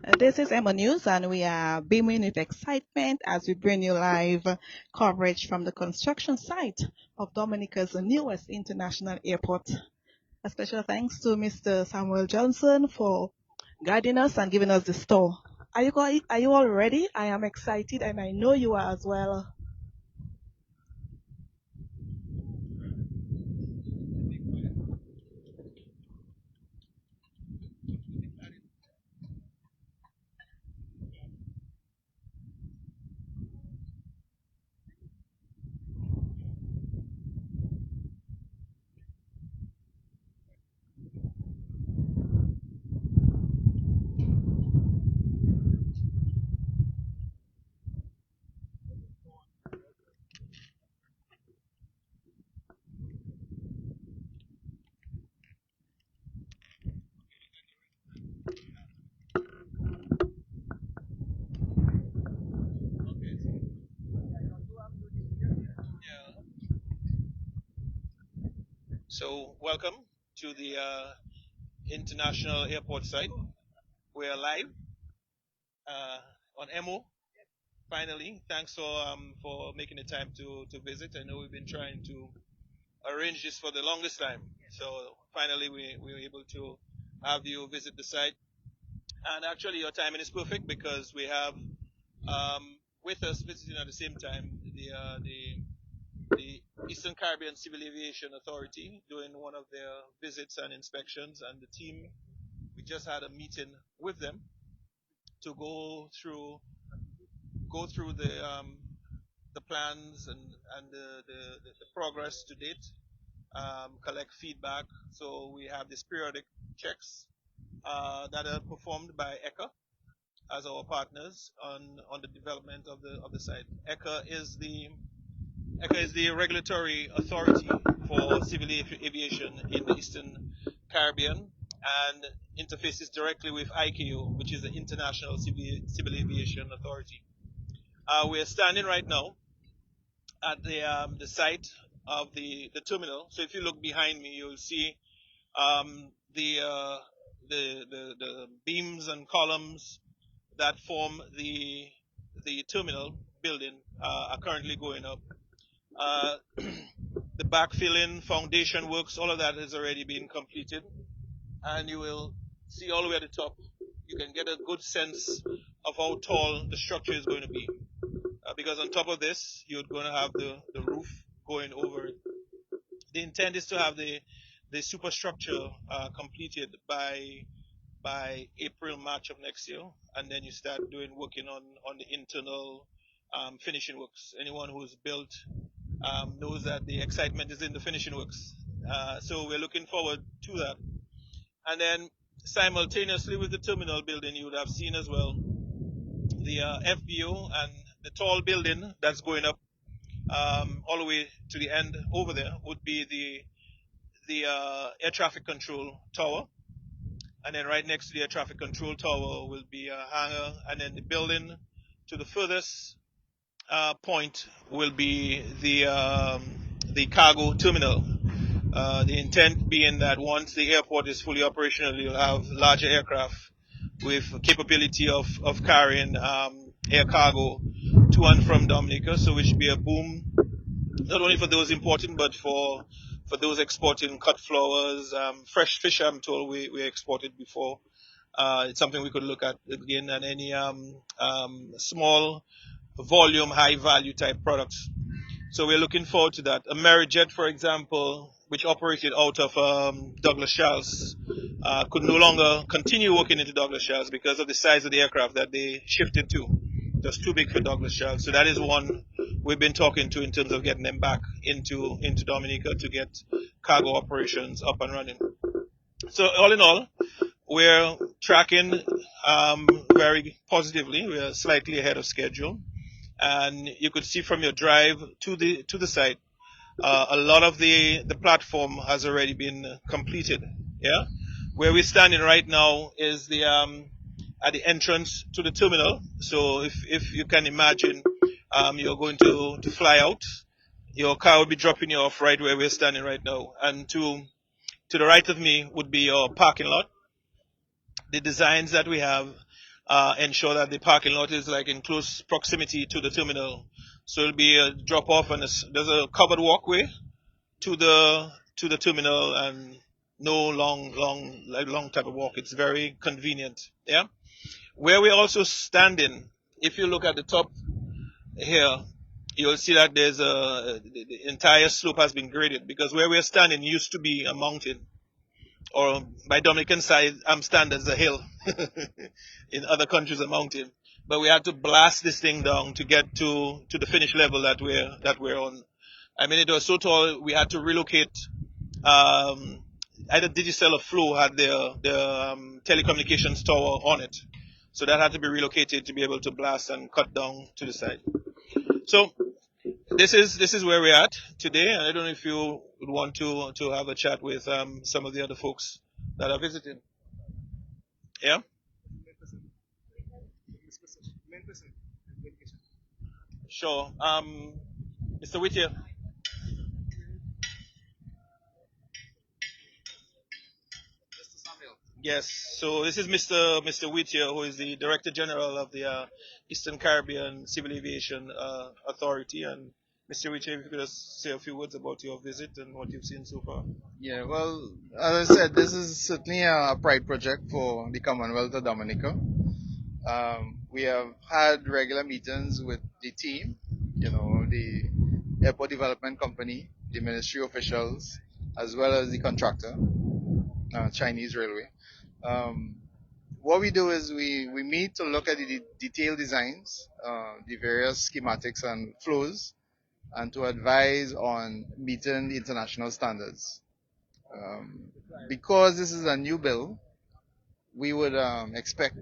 This is Emonews, and we are beaming with excitement as we bring you live coverage from the construction site of Dominica's newest international airport. A special thanks to Mr. Samuel Johnson for guiding us and giving us the tour. Are you all ready? I am excited, and I know you are as well. So, welcome to the international airport site. We're live uh, on MO. Finally, thanks for making the time to visit. I know we've been trying to arrange this for the longest time. So finally, we were able to have you visit the site. And actually, your timing is perfect because we have with us visiting at the same time the Eastern Caribbean Civil Aviation Authority doing one of their visits and inspections, and the team. We just had a meeting with them to go through the plans and the progress to date, collect feedback. So we have these periodic checks that are performed by ECA as our partners on the development of the site. ECA is the regulatory authority for civil aviation in the Eastern Caribbean and interfaces directly with ICAO, which is the International Civil Aviation Authority. We are standing right now at the site of the terminal. So if you look behind me, you'll see um, the, uh, the beams and columns that form the terminal building are currently going up. Uh, the backfilling, foundation works, all of that has already been completed, and you will see all the way at the top. You can get a good sense of how tall the structure is going to be, because on top of this, you're going to have the roof going over it. The intent is to have the superstructure completed by April, March of next year, and then you start working on the internal finishing works. Anyone who's built knows that the excitement is in the finishing works. So we're looking forward to that. And then simultaneously with the terminal building, you would have seen as well the FBO and the tall building that's going up all the way to the end over there would be the air traffic control tower. And then right next to the air traffic control tower will be a hangar, and then the building to the furthest point will be the cargo terminal. The intent being that once the airport is fully operational, you'll have larger aircraft with capability of carrying air cargo to and from Dominica, so which will be a boom not only for those importing but for those exporting cut flowers, fresh fish. I'm told we exported before. It's something we could look at again, and any small volume, high value type products. So we're looking forward to that. Amerijet, for example, which operated out of Douglas Charles, could no longer continue working into Douglas Charles because of the size of the aircraft that they shifted to. Just too big for Douglas Charles. So that is one we've been talking to in terms of getting them back into Dominica to get cargo operations up and running. So all in all, we're tracking very positively. We are slightly ahead of schedule, and you could see from your drive to the site, a lot of the platform has already been completed. Yeah, where we're standing right now is the at the entrance to the terminal. So if you can imagine, you're going to fly out. Your car will be dropping you off right where we're standing right now, and to the right of me would be your parking lot. The designs that we have ensure that the parking lot is like in close proximity to the terminal. So it'll be a drop off, and there's a covered walkway to the terminal, and no long type of walk. It's very convenient. Yeah. Where we're also standing, if you look at the top here, you'll see that the entire slope has been graded, because where we're standing used to be a mountain, or by Dominican side standards a hill. In other countries a mountain. But we had to blast this thing down to get to the finish level that we're on. I mean, it was so tall we had to relocate. Um, Either Digicel or Flow had their telecommunications tower on it, so that had to be relocated to be able to blast and cut down to the side. So this is where we're at today. I don't know if you would want to have a chat with some of the other folks that are visiting. Yeah. Sure. Mr. Whittier. Yes. So this is Mr. Whittier, who is the Director General of the Eastern Caribbean Civil Aviation Authority. And Mr. Whittier, if you could just say a few words about your visit and what you've seen so far. Yeah, well, as I said, this is certainly a pride project for the Commonwealth of Dominica. We have had regular meetings with the team, the airport development company, the ministry officials, as well as the contractor, Chinese Railway. Um, what we do is we meet to look at the detailed designs, the various schematics and flows, and to advise on meeting the international standards. Um, because this is a new bill, we would expect,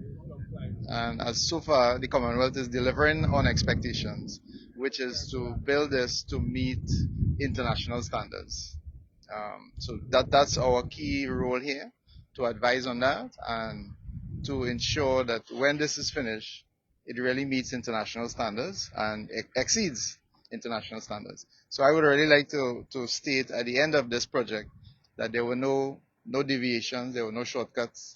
and as so far the Commonwealth is delivering on expectations, which is to build this to meet international standards. So that's our key role here, to advise on that and to ensure that when this is finished, it really meets international standards and exceeds international standards. So I would really like to state at the end of this project that there were no deviations, there were no shortcuts.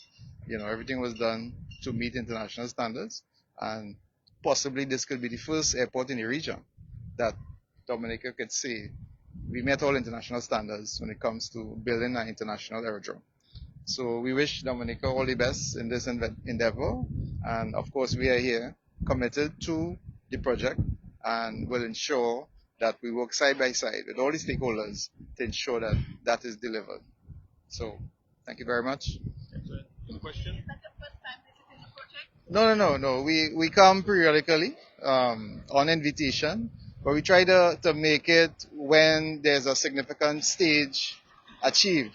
Everything was done to meet international standards, and possibly this could be the first airport in the region that Dominica could say we met all international standards when it comes to building an international aerodrome. So we wish Dominica all the best in this endeavor, and of course we are here committed to the project and will ensure that we work side by side with all the stakeholders to ensure that that is delivered. So thank you very much. Excellent. Any question? No. We come periodically on invitation, but we try to make it when there's a significant stage achieved.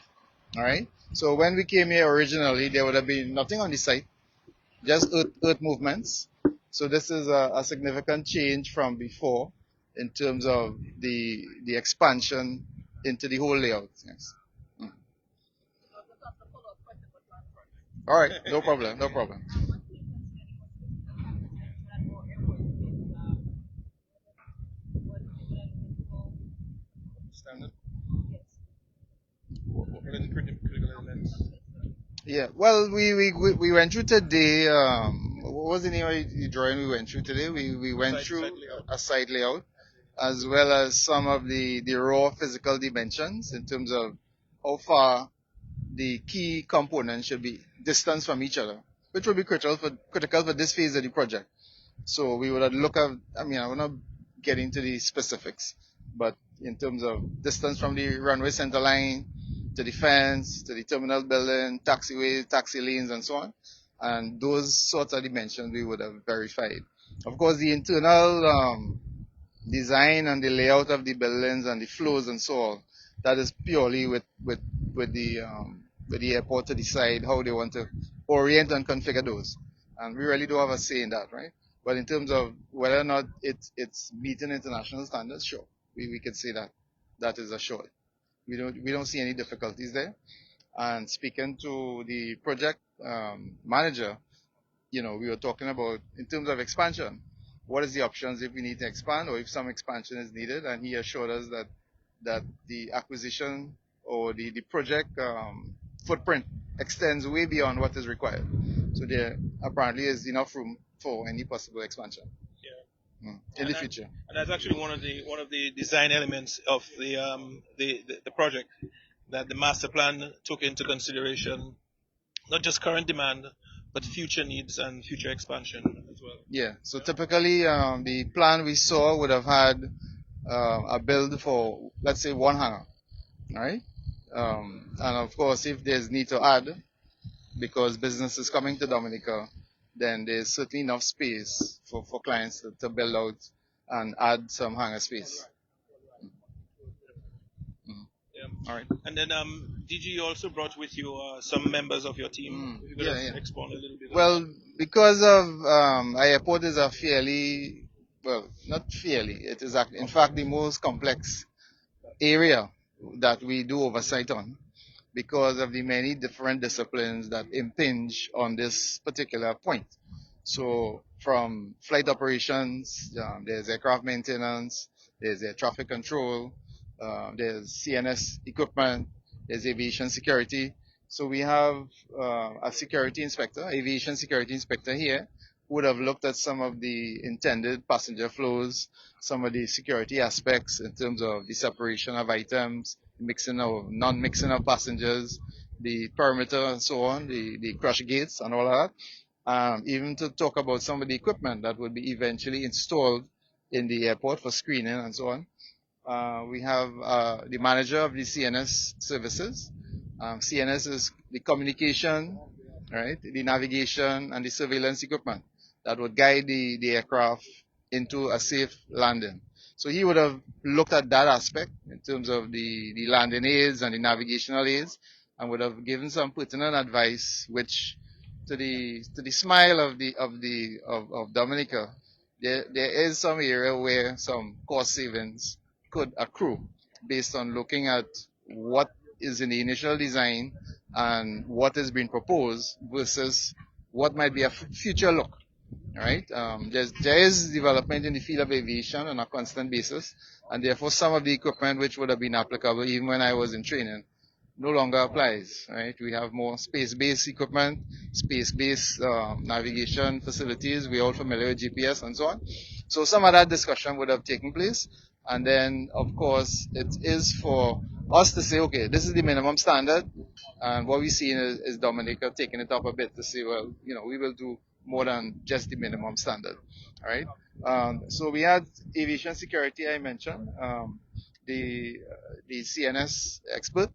All right. So when we came here originally, there would have been nothing on the site, just earth movements. So this is a significant change from before in terms of the expansion into the whole layout. Yes. Mm. All right. No problem. No problem. Standard. What are the critical elements? Yeah, well, we went through today. What was the name of the drawing we went through today? We went through Site layout. a site layout, as well as some of the raw physical dimensions in terms of how far the key components should be distance from each other, which will be critical for this phase of the project. So we would look at, I mean, I will not get into the specifics, but in terms of distance from the runway center line to the fence, to the terminal building, taxiways, taxi lanes, and so on. And those sorts of dimensions we would have verified. Of course, the internal design and the layout of the buildings and the flows and so on, that is purely with the airport to decide how they want to orient and configure those. And we really do have a say in that, right? But in terms of whether or not it's meeting international standards, sure, we could say that is assured. We don't see any difficulties there. And speaking to the project manager, we were talking about in terms of expansion, what is the options if we need to expand or if some expansion is needed, and he assured us that the acquisition or the project footprint extends way beyond what is required. So there apparently is enough room for any possible expansion in And the that, future. and that's actually one of the design elements of the project, that the master plan took into consideration not just current demand but future needs and future expansion as well. Yeah. So typically, the plan we saw would have had a build for, let's say, one hangar, right? And of course, if there's need to add, because business is coming to Dominica, then there's certainly enough space for clients to build out and add some hangar space. Mhm. Yeah. All right. And then DG, you also brought with you some members of your team. If you could Yeah, yeah. expound a little bit on that. Well, because of airport is a fairly, well, not fairly, it is in fact the most complex area that we do oversight on, because of the many different disciplines that impinge on this particular point. So from flight operations, there's aircraft maintenance, there's air traffic control, there's CNS equipment, there's aviation security. So we have a security inspector, aviation security inspector here, who would have looked at some of the intended passenger flows, some of the security aspects in terms of the separation of items, mixing of non-mixing of passengers, the perimeter and so on, the crush gates and all of that. Even to talk about some of the equipment that would be eventually installed in the airport for screening and so on. We have the manager of the CNS services. CNS is the communication, right, the navigation and the surveillance equipment that would guide the aircraft into a safe landing. So he would have looked at that aspect in terms of the landing aids and the navigational aids, and would have given some pertinent advice, which to the smile of Dominica, there is some area where some cost savings could accrue based on looking at what is in the initial design and what is being proposed versus what might be a future look. All right. There is development in the field of aviation on a constant basis, and therefore some of the equipment which would have been applicable even when I was in training no longer applies. Right. We have more space-based equipment, space-based navigation facilities. We're all familiar with GPS and so on. So some of that discussion would have taken place, and then of course it is for us to say, okay, this is the minimum standard, and what we see is Dominica taking it up a bit to say, well, we will do more than just the minimum standard. All right. So we had aviation security. I mentioned the CNS expert,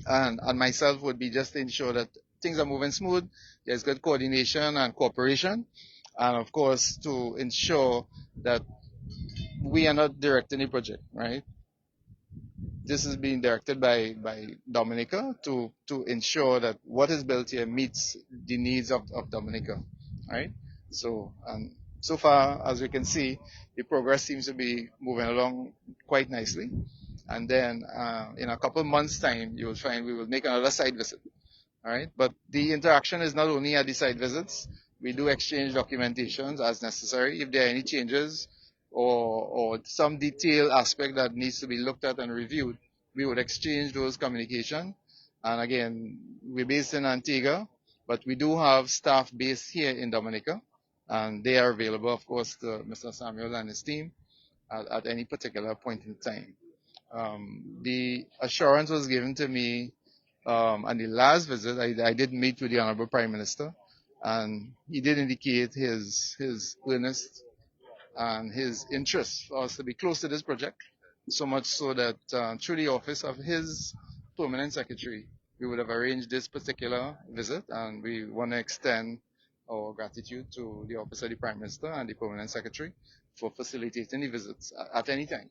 and myself would be just to ensure that things are moving smooth. There's good coordination and cooperation, and of course to ensure that we are not directing the project. Right. This is being directed by Dominica to ensure that what is built here meets the needs of Dominica, right? So so far, as we can see, the progress seems to be moving along quite nicely. And then in a couple months' time, you will find we will make another site visit. All right, but the interaction is not only at the site visits. We do exchange documentations as necessary. If there are any changes or some detailed aspect that needs to be looked at and reviewed, we would exchange those communication. And again, we're based in Antigua, but we do have staff based here in Dominica, and they are available, of course, to Mr. Samuel and his team at any particular point in time. The assurance was given to me on the last visit. I did meet with the Honorable Prime Minister, and he did indicate his earnest and his interest for us to be close to this project, so much so that through the office of his permanent secretary, we would have arranged this particular visit, and we want to extend our gratitude to the office of the Prime Minister and the permanent secretary for facilitating the visits at any time,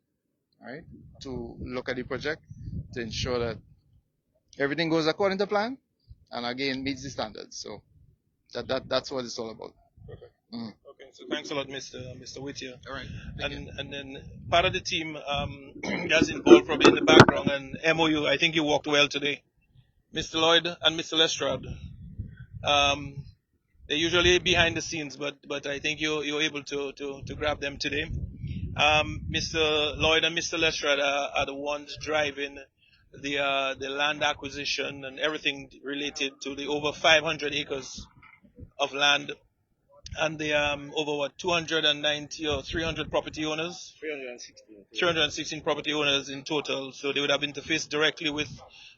all right, to look at the project, to ensure that everything goes according to plan, and again meets the standards. So that's what it's all about. Perfect. Mm. Okay, so thanks a lot, Mr. Whittier. All right. And then part of the team that's involved probably in the background and MOU. I think you walked well today, Mr. Lloyd and Mr. Lestrade. Um, they're usually behind the scenes, but I think you're able to grab them today. Mr. Lloyd and Mr. Lestrade are the ones driving the land acquisition and everything related to the over 500 acres of land, and the over what 290 or 300 property owners, 316 property owners in total. So they would have interfaced directly with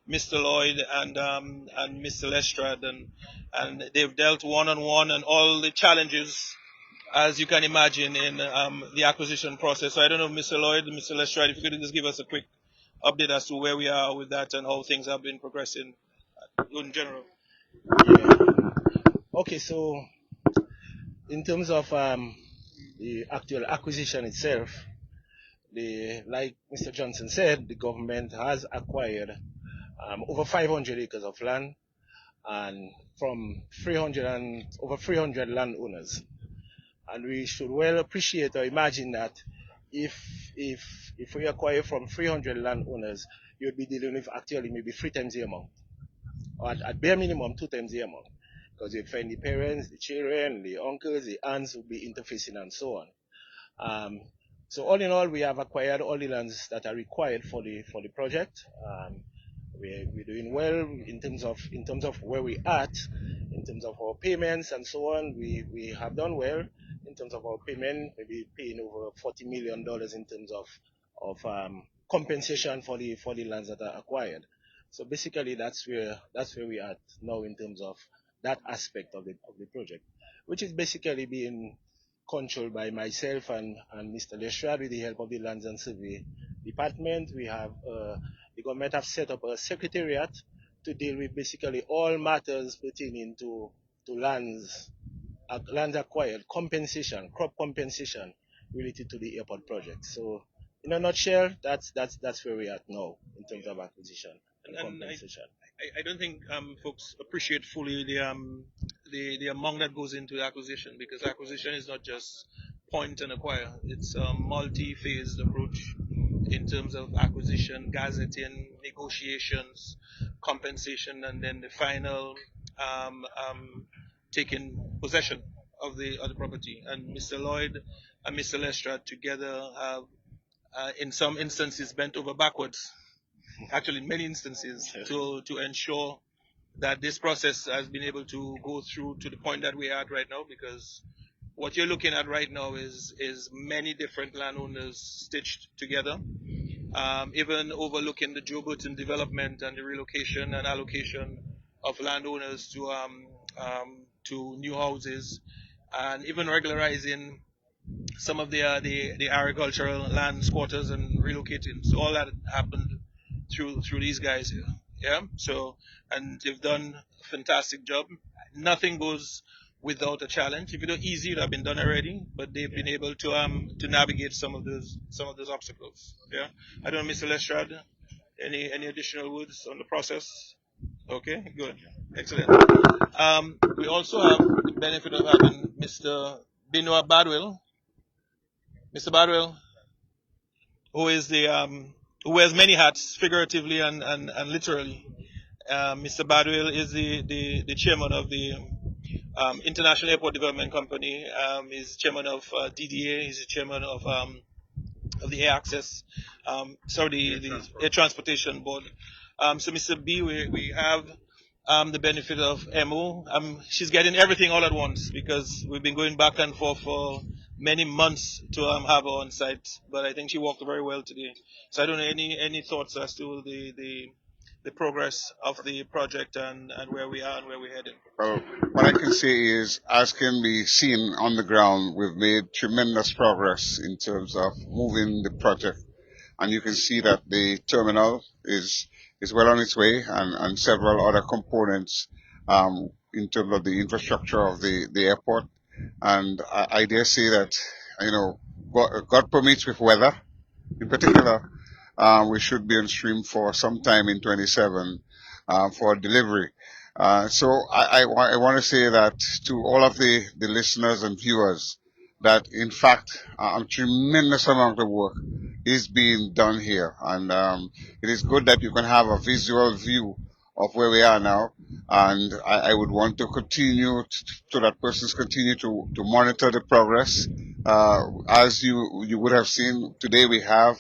Mr. Lloyd and Mr. Lestrade, and they've dealt one on one and all the challenges, as you can imagine, in the acquisition process. So I don't know, Mr. Lloyd, Mr. Lestrade, if you could just give us a quick update as to where we are with that and how things have been progressing in general. Yeah. Okay, so in terms of the actual acquisition itself, like Mr. Johnson said, the government has acquired over 500 acres of land and from 300 and over 300 landowners. And we should well appreciate or imagine that if if we acquire from 300 landowners, you'd be dealing with actually maybe three times the amount, or at bare minimum two times the amount, because you find the parents, the children, the uncles, the aunts will be interfacing and so on. Um, so all in all, we have acquired all the lands that are required for the project. We're doing well in terms of where we at, in terms of our payments and so on. We have done well in terms of our payment, maybe paying over $40 million in terms of compensation for the lands that are acquired. So basically, that's where we are at now in terms of that aspect of the project, which is basically being controlled by myself and Mr. Lestrade with the help of the Lands and Survey Department. The government have set up a secretariat to deal with basically all matters pertaining to lands acquired, compensation, crop compensation related to the airport project. So in a nutshell, that's where we are at now in terms of acquisition and compensation. I don't think folks appreciate fully the amount that goes into the acquisition, because acquisition is not just point and acquire. It's a multi-phased approach in terms of acquisition, gazetting, negotiations, compensation, and then the final taking possession of the property. And Mr. Lloyd and Mr. Lestrade together have, in some instances, bent over backwards, actually in many instances, to ensure that this process has been able to go through to the point that we are at right now, because what you're looking at right now is many different landowners stitched together, even overlooking the Joe Burton development and the relocation and allocation of landowners to new houses, and even regularizing some of the agricultural land squatters and relocating. So all that happened through these guys here. Yeah. So, and they've done a fantastic job. Nothing goes without a challenge. If it were easy, it would have been done already. But they've been able to navigate some of those obstacles. Yeah. I don't know, Mr. Lestrade, any additional words on the process? Okay. Good. Excellent. We also have the benefit of having Mr. Benoit Badwell. Mr. Badwell, who is who wears many hats, figuratively and literally. Mr. Badwell is the chairman of the International Airport Development Company. He's chairman of DDA. He's the chairman of the Air Access, the Air Transportation Board. So Mr. B, we have the benefit of Mo. She's getting everything all at once, because we've been going back and forth for many months to have her on site. But I think she worked very well today. So I don't know, any thoughts as to the progress of the project and where we are and where we're heading. Well, what I can say is, as can be seen on the ground, we've made tremendous progress in terms of moving the project. And you can see that the terminal is well on its way, and several other components in terms of the infrastructure of the airport. And I dare say that, God permits with weather. In particular, we should be on stream for some time in 27 for delivery. So I want to say that to all of the listeners and viewers, that in fact a tremendous amount of work is being done here, and it is good that you can have a visual view of where we are now. And I would want to continue so that persons continue to monitor the progress. As you would have seen today, we have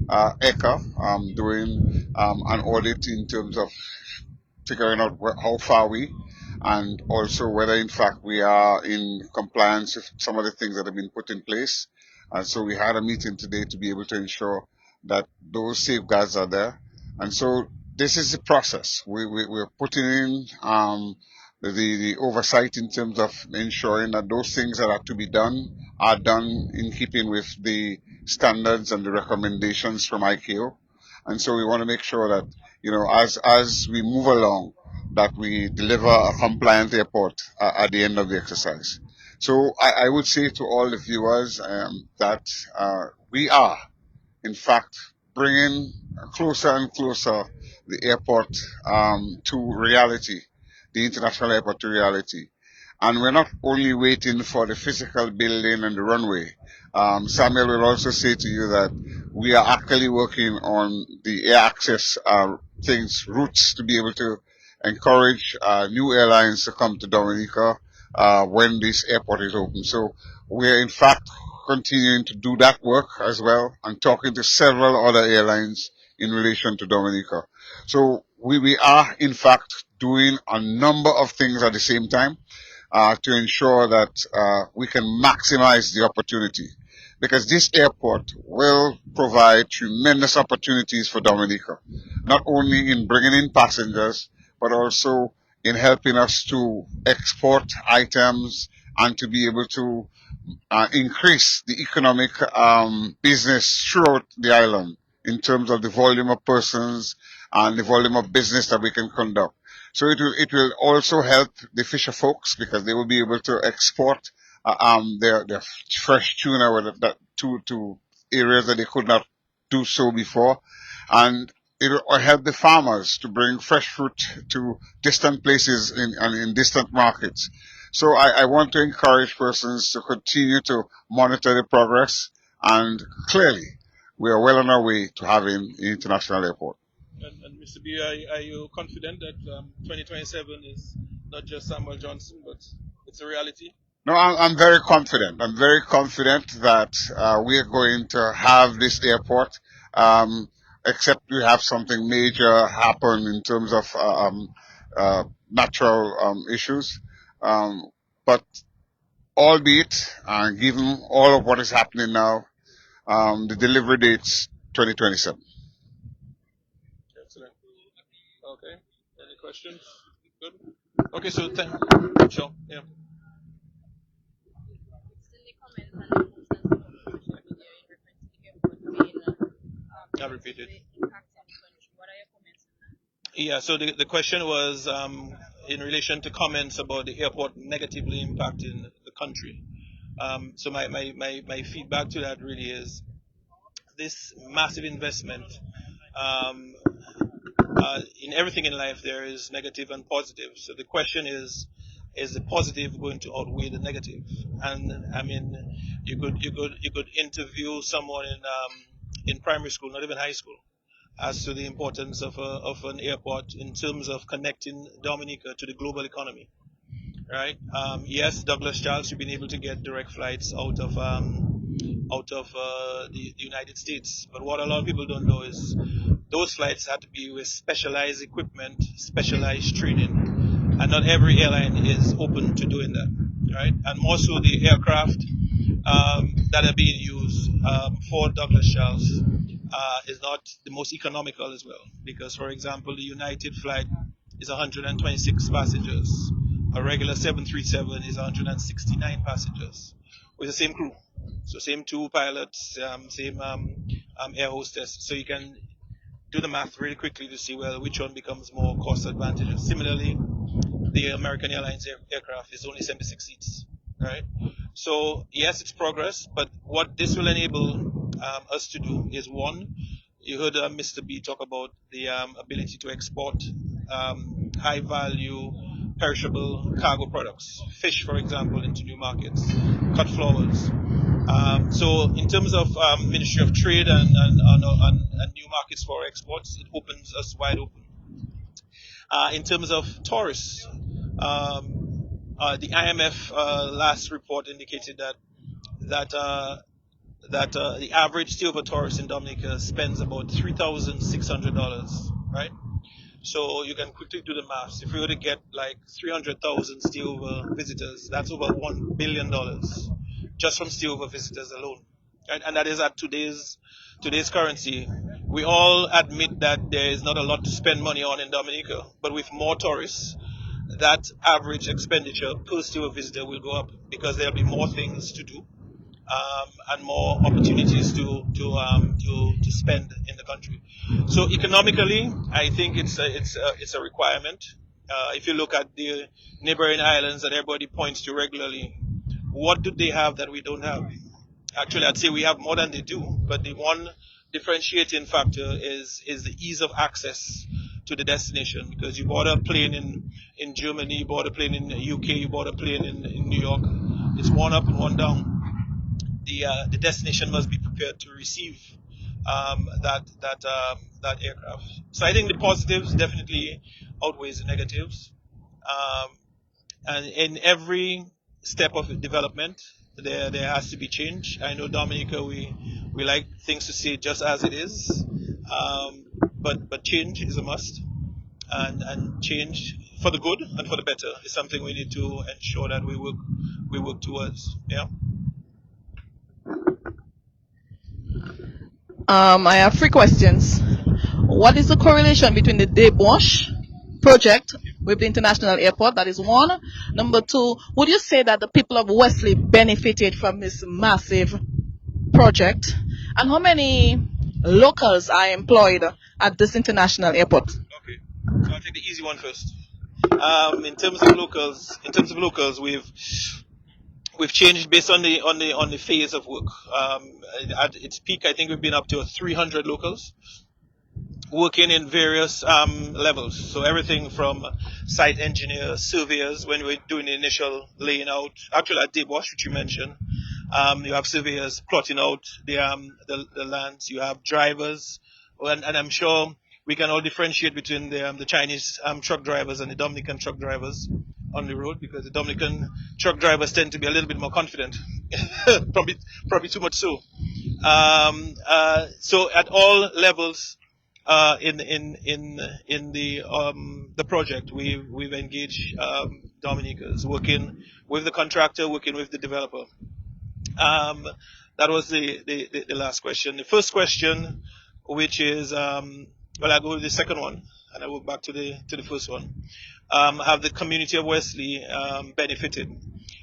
ECHA doing an audit in terms of figuring out how far we, and also whether in fact we are in compliance with some of the things that have been put in place. And so we had a meeting today to be able to ensure that those safeguards are there. And so this is the process. We're putting in the oversight in terms of ensuring that those things that are to be done are done in keeping with the standards and the recommendations from ICAO. And so we want to make sure that, as we move along, that we deliver a compliant airport at the end of the exercise. So I would say to all the viewers that we are in fact, bringing closer and closer the airport to reality, the international airport to reality. And we're not only waiting for the physical building and the runway. Samuel will also say to you that we are actually working on the air access things, routes to be able to encourage new airlines to come to Dominica when this airport is open. So we're in fact continuing to do that work as well and talking to several other airlines in relation to Dominica. So we are in fact doing a number of things at the same time to ensure that we can maximize the opportunity. Because this airport will provide tremendous opportunities for Dominica, not only in bringing in passengers, but also in helping us to export items and to be able to increase the economic business throughout the island in terms of the volume of persons and the volume of business that we can conduct. So it will also help the fisher folks because they will be able to export their fresh tuna to areas that they could not do so before, and it will help the farmers to bring fresh fruit to distant places in distant markets. So I want to encourage persons to continue to monitor the progress, and clearly we are well on our way to having an international airport. And Mr. B, are you confident that 2027 is not just Samuel Johnson, but it's a reality? No, I'm very confident. I'm very confident that we are going to have this airport, except we have something major happen in terms of natural issues. Um, but albeit, given all of what is happening now, the delivery date's 2027. Excellent. Okay. Any questions? Good. Okay, so sure. Yeah. I'll repeat it. Yeah, so the question was in relation to comments about the airport negatively impacting the country. So my feedback to that really is this massive investment. Um, in everything in life, there is negative and positive. So the question is the positive going to outweigh the negative? And I mean, you could interview someone in primary school, not even high school, as to the importance of an airport in terms of connecting Dominica to the global economy, right? Yes, Douglas Charles, you've been able to get direct flights out of the United States, but what a lot of people don't know is those flights had to be with specialized equipment, specialized training, and not every airline is open to doing that, right? And more so, the aircraft that are being used for Douglas Charles is not the most economical as well. Because, for example, the United flight is 126 passengers. A regular 737 is 169 passengers with the same crew. So same two pilots, same air hostess. So you can do the math really quickly to see, well, which one becomes more cost advantageous. Similarly, the American Airlines aircraft is only 76 seats, right? So yes, it's progress, but what this will enable us to do is one, you heard Mr. B talk about the ability to export high value perishable cargo products, fish, for example, into new markets, cut flowers. So in terms of Ministry of Trade and new markets for exports, it opens us wide open. In terms of tourists, the IMF last report indicated that the average stay of a tourist in Dominica spends about $3,600, right? So you can quickly do the maths. If we were to get like 300,000 stayover visitors, that's over $1 billion just from stayover visitors alone. And that is at today's currency. We all admit that there is not a lot to spend money on in Dominica, but with more tourists, that average expenditure per stayover visitor will go up because there'll be more things to do, and more opportunities to spend in the country. So economically, I think it's a requirement. If you look at the neighboring islands that everybody points to regularly, what do they have that we don't have? Actually, I'd say we have more than they do, but the one differentiating factor is the ease of access to the destination. Because you bought a plane in Germany, you bought a plane in the UK, you bought a plane in New York. It's one up and one down. The destination must be prepared to receive that aircraft. So I think the positives definitely outweighs the negatives. Um, and in every step of development, there has to be change. I know Dominica, we like things to stay just as it is, but change is a must, and change for the good and for the better is something we need to ensure that we work towards. Yeah. I have three questions. What is the correlation between the Debauche project with the international airport? That is one. Number two, would you say that the people of Wesley benefited from this massive project? And how many locals are employed at this international airport? Okay. So I'll take the easy one first. In terms of locals, we've changed based on the phase of work. At its peak, I think we've been up to 300 locals working in various levels. So everything from site engineers, surveyors, when we're doing the initial laying out. Actually, at Debauche, which you mentioned, you have surveyors plotting out the lands. You have drivers, and I'm sure we can all differentiate between the Chinese truck drivers and the Dominican truck drivers on the road, because the Dominican truck drivers tend to be a little bit more confident, probably too much so. So at all levels, in the project, we've engaged Dominicans working with the contractor, working with the developer. Um, that was the last question. The first question, which is, well, I go with the second one, and I work back to the first one. Have the community of Wesley benefited?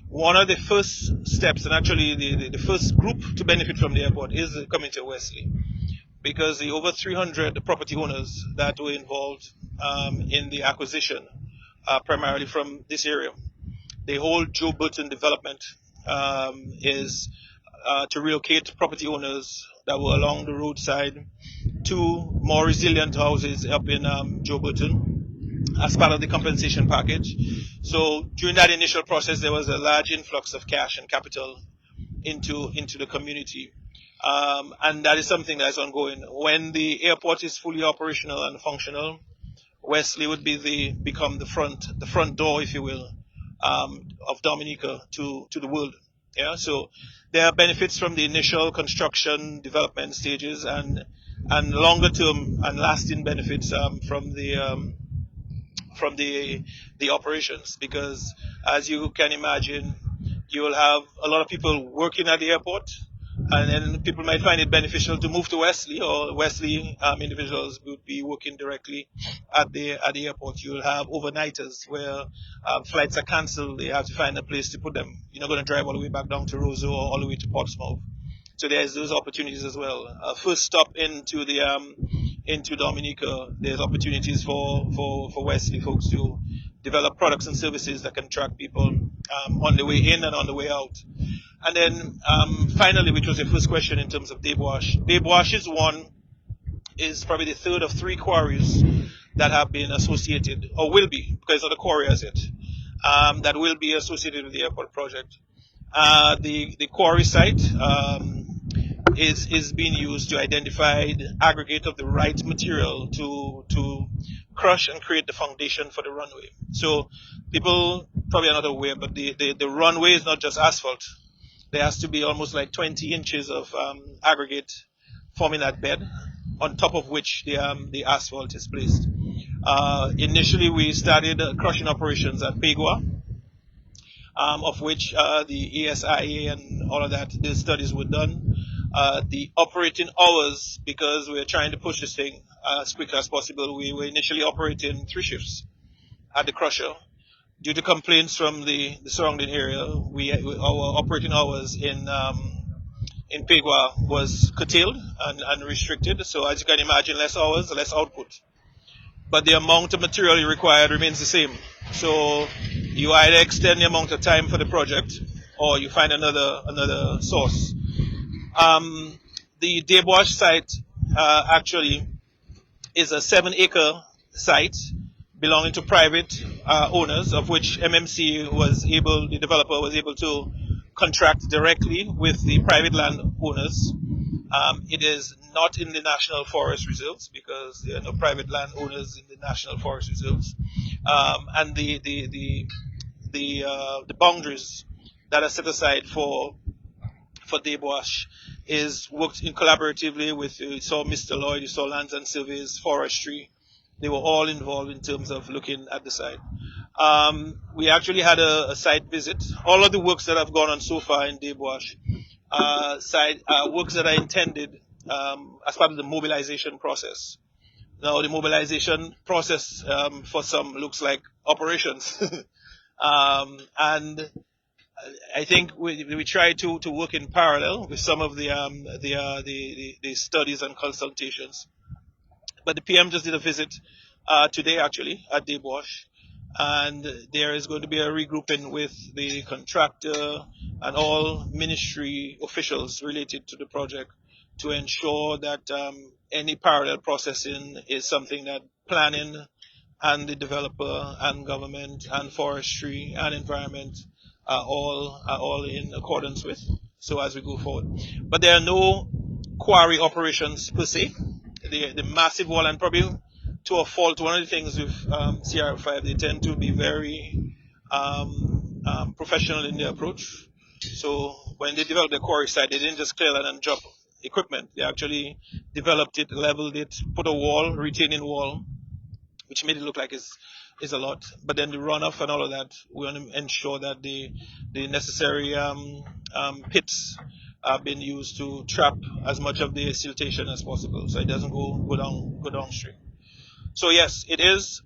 One of the first steps, and actually the first group to benefit from the airport, is the community of Wesley, because the over 300 property owners that were involved in the acquisition, primarily from this area. The whole Joe Burton development is to relocate property owners that were along the roadside to more resilient houses up in Joe Burton as part of the compensation package. So during that initial process, there was a large influx of cash and capital into the community. And that is something that is ongoing. When the airport is fully operational and functional, Wesley would become the front door, if you will, of Dominica to the world. Yeah, so there are benefits from the initial construction development stages, and longer term and lasting benefits from the operations, because as you can imagine, you will have a lot of people working at the airport, and then people might find it beneficial to move to Wesley, or Wesley individuals would be working directly at the airport. You'll have overnighters where flights are cancelled. They have to find a place to put them. You're not going to drive all the way back down to Roseau or all the way to Portsmouth. So there's those opportunities as well. First stop into Dominica, there's opportunities for Wesley folks to develop products and services that can attract people on the way in and on the way out. And then finally, which was your first question in terms of Debauche. Debauche is probably the third of three quarries that have been associated, or will be, because it's not a quarry as yet, that will be associated with the airport project. The quarry site is being used to identify the aggregate of the right material to crush and create the foundation for the runway. So people probably are not aware, but the runway is not just asphalt. There has to be almost like 20 inches of aggregate forming that bed, on top of which the asphalt is placed. Initially, we started crushing operations at Pegua, of which the ASIA and all of that, the studies were done. The operating hours, because we are trying to push this thing as quick as possible, we were initially operating 3 shifts at the crusher. Due to complaints from the surrounding area, our operating hours in Pegua was curtailed and restricted. So as you can imagine, less hours, less output. But the amount of material required remains the same. So you either extend the amount of time for the project, or you find another source. The Debosh site actually is a 7-acre site belonging to private owners, of which MMC the developer was able to contract directly with the private land owners. It is not in the national forest reserves because there are no private land owners in the national forest reserves, and the boundaries that are set aside for Debosh is worked in collaboratively with, you saw Mr. Lloyd, you saw Lands and Surveys, Forestry. They were all involved in terms of looking at the site. We actually had a site visit. All of the works that have gone on so far in Debosh, works that are intended as part of the mobilization process. Now, the mobilization process for some looks like operations. And I think we try to work in parallel with some of the studies and consultations. But the PM just did a visit today, actually, at Debosh, and there is going to be a regrouping with the contractor and all ministry officials related to the project to ensure that any parallel processing is something that planning and the developer and government and forestry and environment are all in accordance with. So as we go forward, but there are no quarry operations per se. The massive wall, and probably to a fault, one of the things with CR5, they tend to be very professional in their approach. So when they developed the quarry site, they didn't just clear land and drop equipment. They actually developed it, leveled it, put a wall, retaining wall, which made it look like it's a lot. But then the runoff and all of that, we want to ensure that the necessary pits are being used to trap as much of the siltation as possible, so it doesn't go downstream. So yes, it is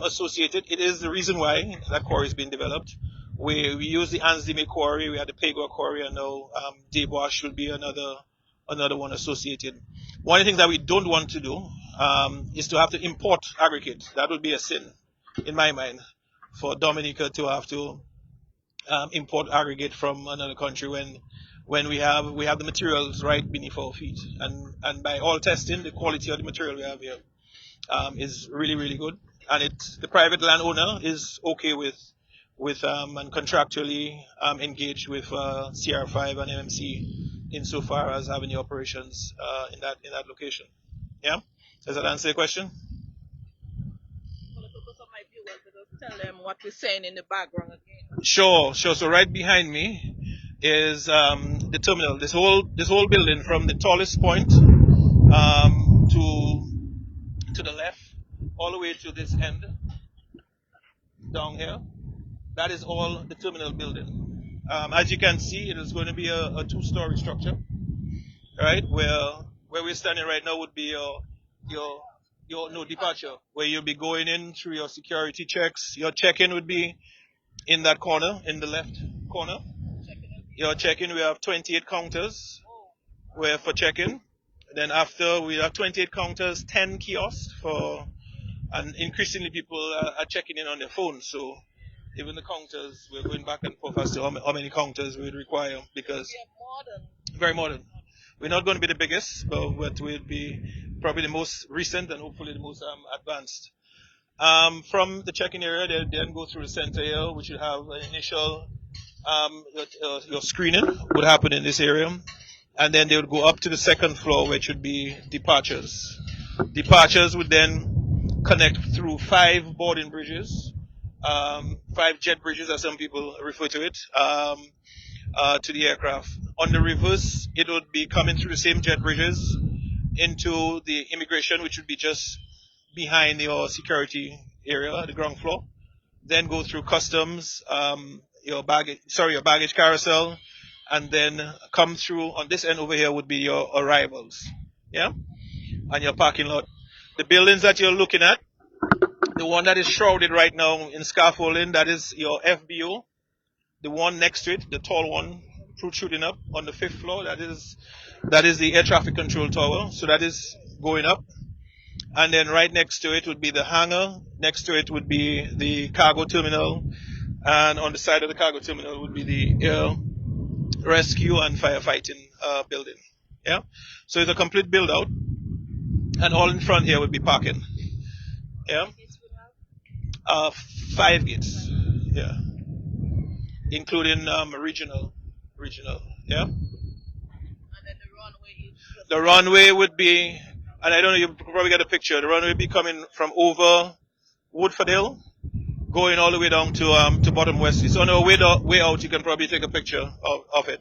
associated. It is the reason why that quarry is being developed. We use the Ansdime quarry, we had the Pegua quarry, and now Debosh will be another one associated. One of the things that we don't want to do is to have to import aggregate. That would be a sin, in my mind, for Dominica to have to import aggregate from another country when we have the materials right beneath our feet. And by all testing, the quality of the material we have here is really, really good. And the private landowner is okay with and contractually engaged with CR5 and MMC insofar as having the operations in that location. Yeah? Does that answer your question? For the purpose of my viewers, let us tell them what we're saying in the background again. Sure. So right behind me is the terminal. This whole building, from the tallest point to the left, all the way to this end down here. That is all the terminal building. As you can see, it is going to be a two-story structure, right? Where we're standing right now would be your no departure, where you'll be going in through your security checks. Your check-in would be in that corner, in the left corner. Your check-in, we have 28 counters where for check-in. Then after, we have 28 counters, 10 kiosks and increasingly people are checking in on their phones. So even the counters, we're going back and forth as to how many counters we would require, because very modern. We're not going to be the biggest, but we'll be probably the most recent and hopefully the most advanced. From the check-in area, they then go through the center here, which will have an initial your screening would happen in this area, and then they would go up to the second floor, which would be departures. Departures would then connect through 5 boarding bridges, 5 jet bridges, as some people refer to it, to the aircraft. On the reverse, it would be coming through the same jet bridges into the immigration, which would be just behind your security area, the ground floor. Then go through customs, your baggage carousel, and then come through on this end over here would be your arrivals, yeah, and your parking lot. The buildings that you're looking at, the one that is shrouded right now in scaffolding, that is your FBO. The one next to it, the tall one protruding up on the 5th floor, that is the air traffic control tower. So that is going up. And then right next to it would be the hangar. Next to it would be the cargo terminal. And on the side of the cargo terminal would be the air rescue and firefighting building. Yeah. So it's a complete build out. And all in front here would be parking. Yeah. 5 gates. Yeah. Including regional. Yeah. The runway would be, and I don't know, you probably get a picture. The runway would be coming from over Woodford Hill, going all the way down to Bottom Wesley. So on our way out, you can probably take a picture of it.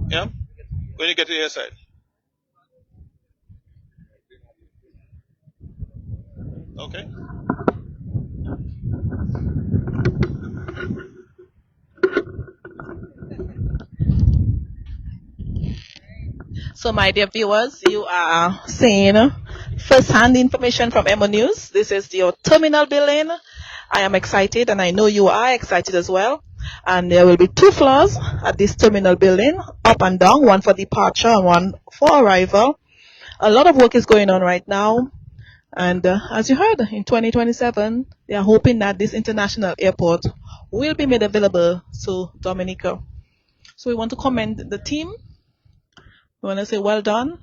Yeah? When you get to the other side. Okay. So, my dear viewers, you are seeing first-hand information from Emonews. This is your terminal building. I am excited, and I know you are excited as well. And there will be 2 floors at this terminal building, up and down, one for departure and one for arrival. A lot of work is going on right now. And as you heard, in 2027, they are hoping that this international airport will be made available to Dominica. So we want to commend the team. We want to say well done.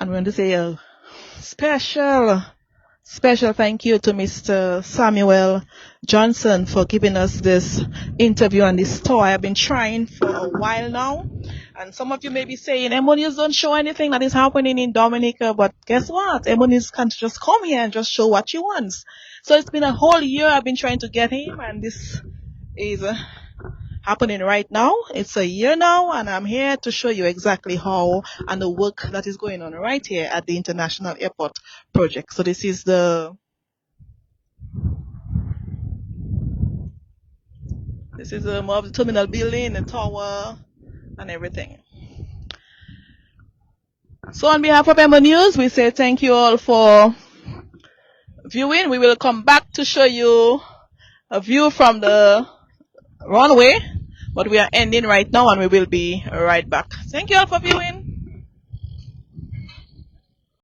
And we want to say a special thank you to Mr. Samuel Johnson for giving us this interview and this tour. I have been trying for a while now. And some of you may be saying, Emonews don't show anything that is happening in Dominica. But guess what? Emonews can't just come here and just show what she wants. So it's been a whole year I've been trying to get him. And this is happening right now. It's a year now, and I'm here to show you exactly how and the work that is going on right here at the International Airport project. So this is the more of the terminal building, the tower, and everything. So on behalf of Emonews, we say thank you all for viewing. We will come back to show you a view from the runway, but we are ending right now and we will be right back. Thank you all for viewing.